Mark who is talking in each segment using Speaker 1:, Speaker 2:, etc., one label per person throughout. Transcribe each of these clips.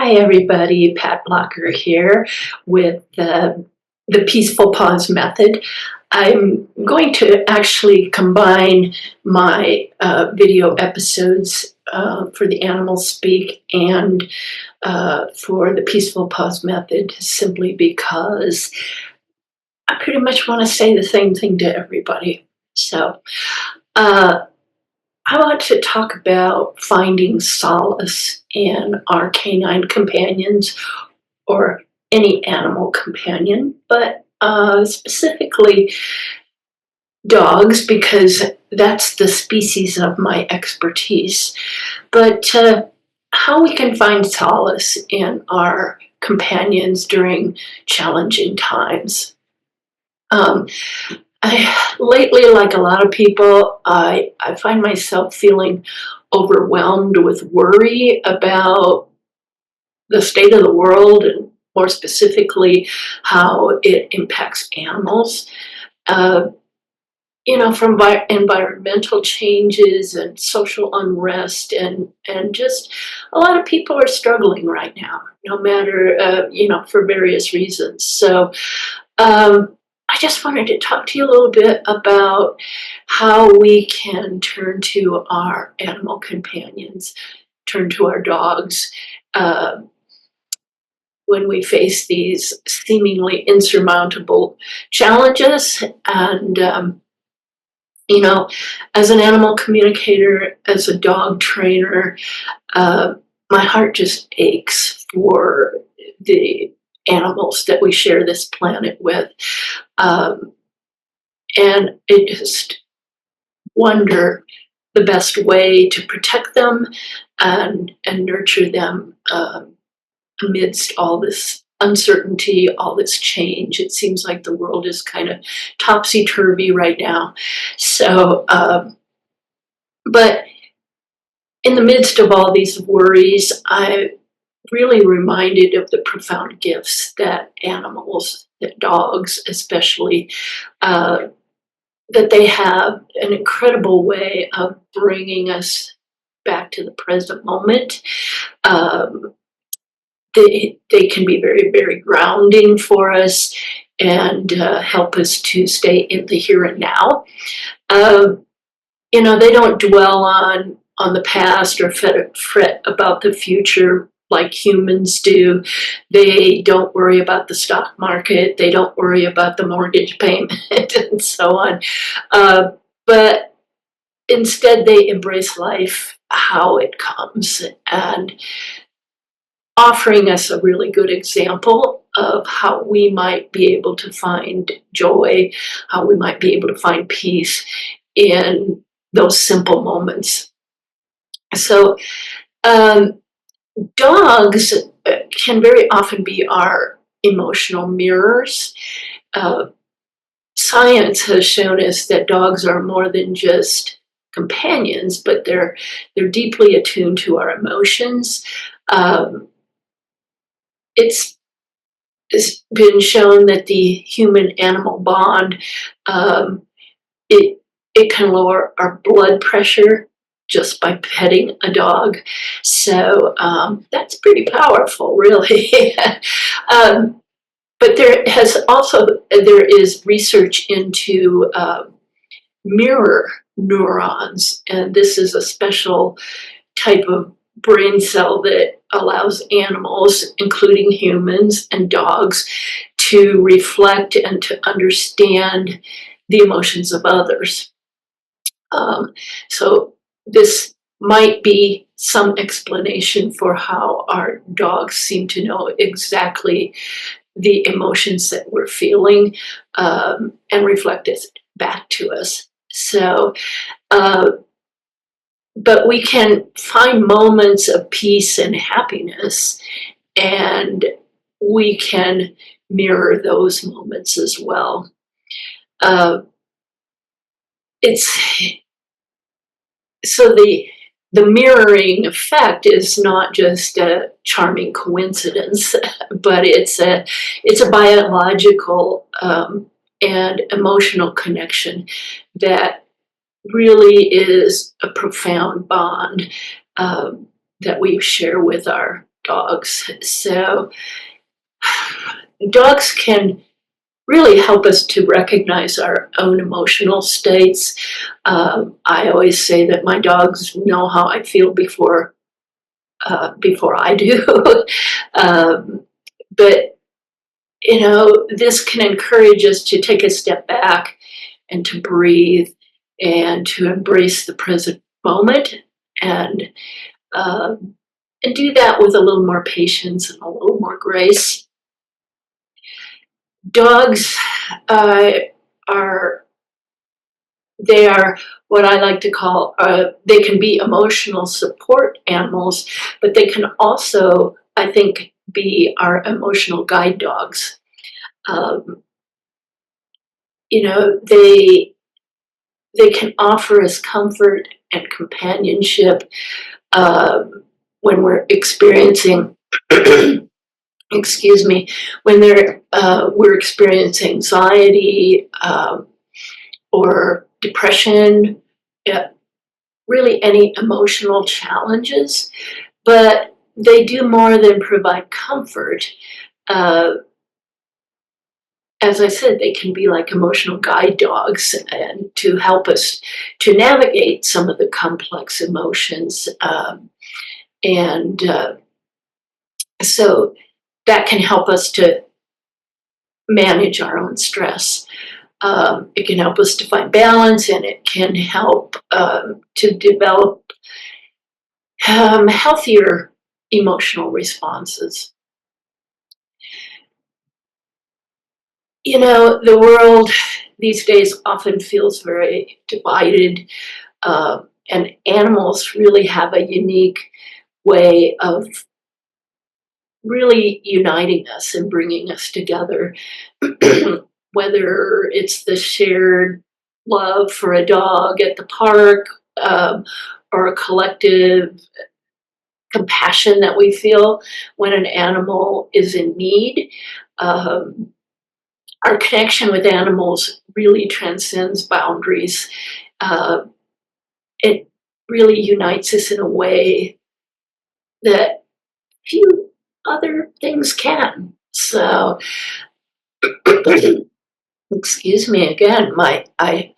Speaker 1: Hi, everybody. Pat Blocker here with the Peaceful Pause method. I'm going to actually combine my video episodes for the Animal Speak and for the Peaceful Pause method simply because I pretty much want to say the same thing to everybody. So I want to talk about finding solace in our canine companions or any animal companion, but specifically dogs because that's the species of my expertise. But how we can find solace in our companions during challenging times. Lately, like a lot of people, I find myself feeling overwhelmed with worry about the state of the world and more specifically how it impacts animals. Uh, from environmental changes and social unrest, and just a lot of people are struggling right now, no matter, for various reasons. So, I just wanted to talk to you a little bit about how we can turn to our animal companions, turn to our dogs uh, when we face these seemingly insurmountable challenges. And, as an animal communicator, as a dog trainer, my heart just aches for the animals that we share this planet with. Um, and I just wonder the best way to protect them and nurture them amidst all this uncertainty, all this change. It seems like the world is kind of topsy-turvy right now. So, but in the midst of all these worries, I really reminded of the profound gifts that animals, that dogs especially, that they have an incredible way of bringing us back to the present moment. Um, they can be very, very grounding for us and help us to stay in the here and now. Um, they don't dwell on the past or fret about the future like humans do. They don't worry about the stock market. They don't worry about the mortgage payment and so on. But instead, they embrace life how it comes and offering us a really good example of how we might be able to find joy, how we might be able to find peace in those simple moments. So, dogs can very often be our emotional mirrors. Uh, Science has shown us that dogs are more than just companions, but they're deeply attuned to our emotions. Um, it's been shown that the human-animal bond, um, it can lower our blood pressure just by petting a dog. So that's pretty powerful, really. um, but there is research into mirror neurons, and this is a special type of brain cell that allows animals, including humans and dogs, to reflect and to understand the emotions of others. So this might be some explanation for how our dogs seem to know exactly the emotions that we're feeling and reflect it back to us. So, but we can find moments of peace and happiness, and we can mirror those moments as well. It's so the mirroring effect is not just a charming coincidence, but it's a biological and emotional connection that really is a profound bond that we share with our dogs. So dogs can really help us to recognize our own emotional states. I always say that my dogs know how I feel before I do. um, but this can encourage us to take a step back and to breathe and to embrace the present moment and um, and do that with a little more patience and a little more grace. Dogs are they are what I like to call they can be emotional support animals, but they can also, I think, be our emotional guide dogs. Um, they can offer us comfort and companionship um, when we're experiencing excuse me, when we're experiencing anxiety or depression, yeah, really any emotional challenges. But they do more than provide comfort. Uh, as I said, they can be like emotional guide dogs and to help us to navigate some of the complex emotions. And so that can help us to manage our own stress. It can help us to find balance, and it can help to develop healthier emotional responses. The world these days often feels very divided, and animals really have a unique way of really uniting us and bringing us together. Whether it's the shared love for a dog at the park, or a collective compassion that we feel when an animal is in need. Um, our connection with animals really transcends boundaries. Uh, it really unites us in a way that few other things can. So, excuse me again, I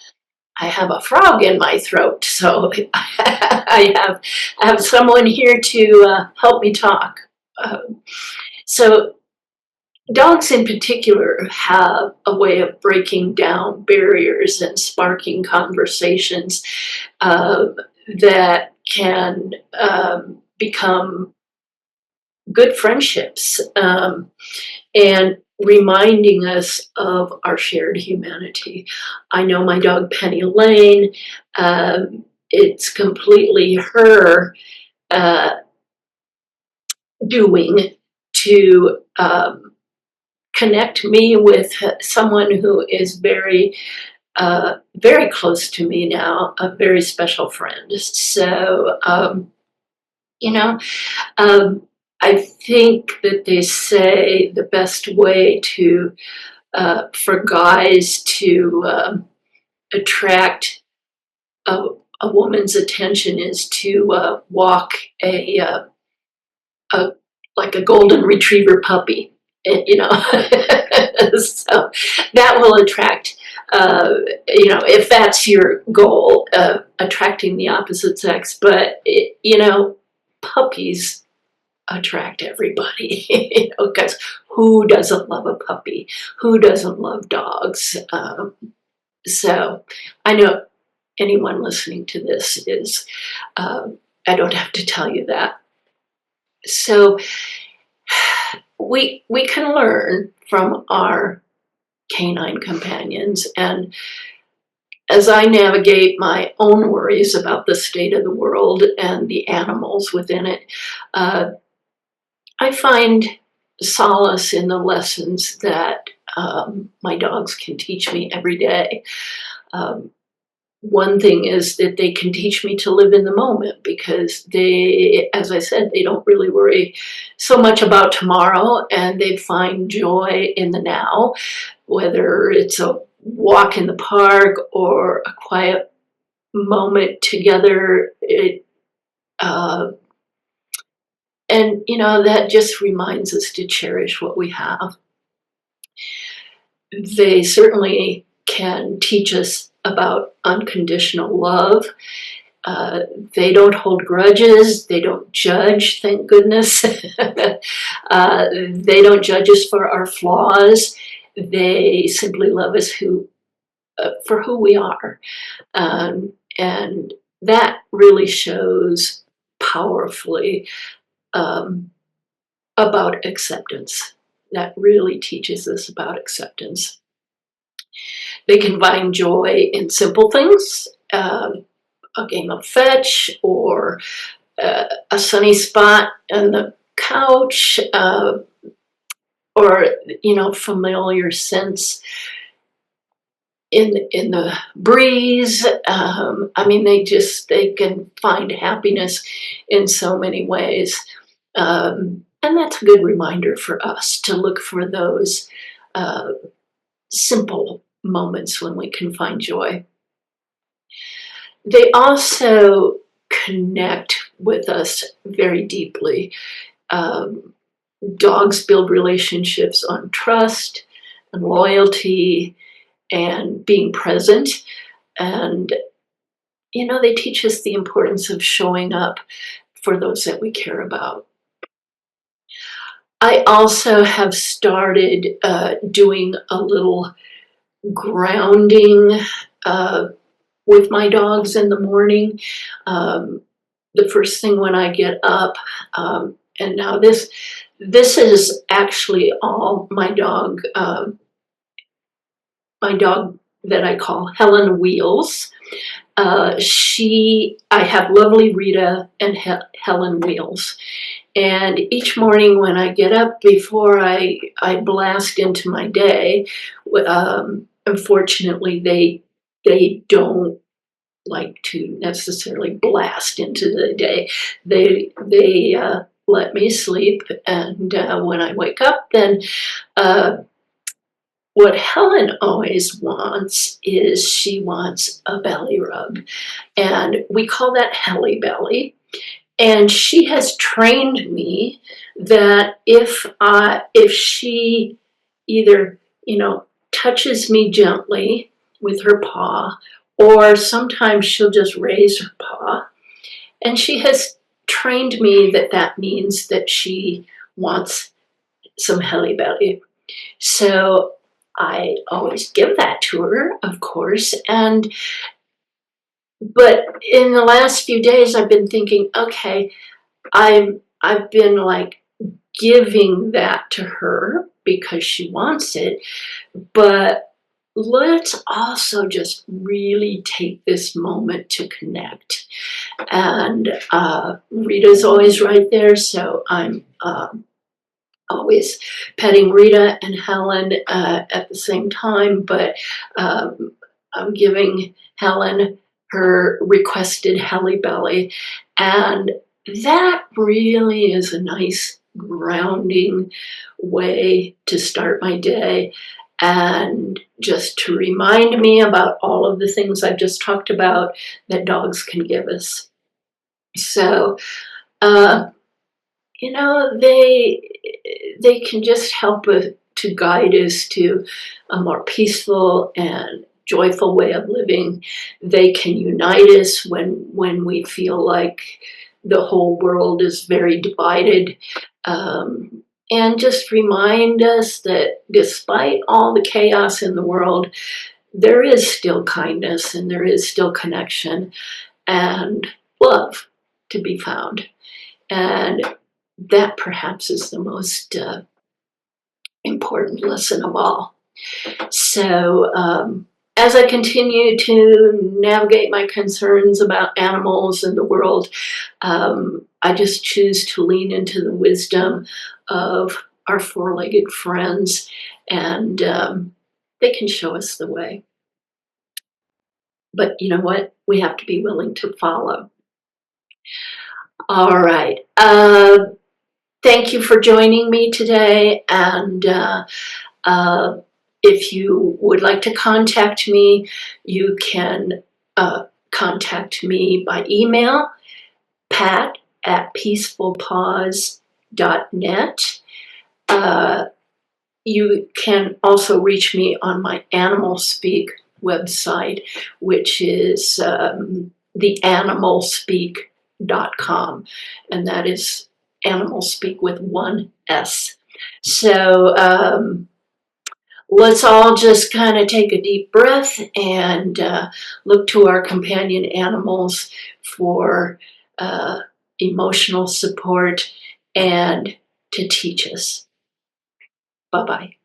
Speaker 1: have a frog in my throat, so I have someone here to help me talk. So dogs in particular have a way of breaking down barriers and sparking conversations uh, that can become good friendships and reminding us of our shared humanity. I know my dog Penny Lane, it's completely her uh, doing to connect me with someone who is very close to me now, a very special friend. So, you know, um, I think that they say the best way to for guys to attract a, a woman's attention is to walk a like a golden retriever puppy, so that will attract. If that's your goal, attracting the opposite sex, but puppies attract everybody, because who doesn't love a puppy? Who doesn't love dogs? So I know anyone listening to this is, I don't have to tell you that. So we can learn from our canine companions, and as I navigate my own worries about the state of the world and the animals within it, uh, I find solace in the lessons that my dogs can teach me every day. Um, One thing is that they can teach me to live in the moment because they, as I said, they don't really worry so much about tomorrow and they find joy in the now, whether it's a walk in the park or a quiet moment together. Uh, And, that just reminds us to cherish what we have. They certainly can teach us about unconditional love. They don't hold grudges. They don't judge, thank goodness. They don't judge us for our flaws. They simply love us for who we are. And that really shows powerfully about acceptance. That really teaches us about acceptance. They can find joy in simple things, a game of fetch, or a sunny spot on the couch, or familiar scents in the breeze. They can find happiness in so many ways. And that's a good reminder for us to look for those simple moments when we can find joy. They also connect with us very deeply. Dogs build relationships on trust and loyalty and being present. And, they teach us the importance of showing up for those that we care about. I also have started doing a little grounding with my dogs in the morning. The first thing when I get up, and now this is actually all my dog that I call Helen Wheels. I have lovely Rita and Helen Wheels. And each morning when I get up, before I blast into my day, unfortunately they don't like to necessarily blast into the day. They let me sleep, and when I wake up, then what Helen always wants is she wants a belly rub, and we call that Helly Belly. And she has trained me that if she either touches me gently with her paw, or sometimes she'll just raise her paw, and she has trained me that means that she wants some Helly Belly. So I always give that to her, of course, but in the last few days I've been thinking, okay, I've been like giving that to her because she wants it, but let's also just really take this moment to connect. And Rita's always right there, so I'm always petting Rita and Helen at the same time, but I'm giving Helen her requested Helly Belly, and that really is a nice grounding way to start my day, and just to remind me about all of the things I've just talked about that dogs can give us. So, they can just help to guide us to a more peaceful and joyful way of living. They can unite us when we feel like the whole world is very divided, and just remind us that despite all the chaos in the world, there is still kindness and there is still connection and love to be found. And that perhaps is the most important lesson of all. So as I continue to navigate my concerns about animals and the world, I just choose to lean into the wisdom of our four-legged friends, and they can show us the way. But you know what? We have to be willing to follow. All right. Thank you for joining me today, and if you would like to contact me, you can contact me by email, at peacefulpaws.net. You can also reach me on my Animal Speak website, which is theanimalspeak.com, and that is Animal Speak with one S. So let's all just kind of take a deep breath and look to our companion animals for emotional support and to teach us. Bye-bye.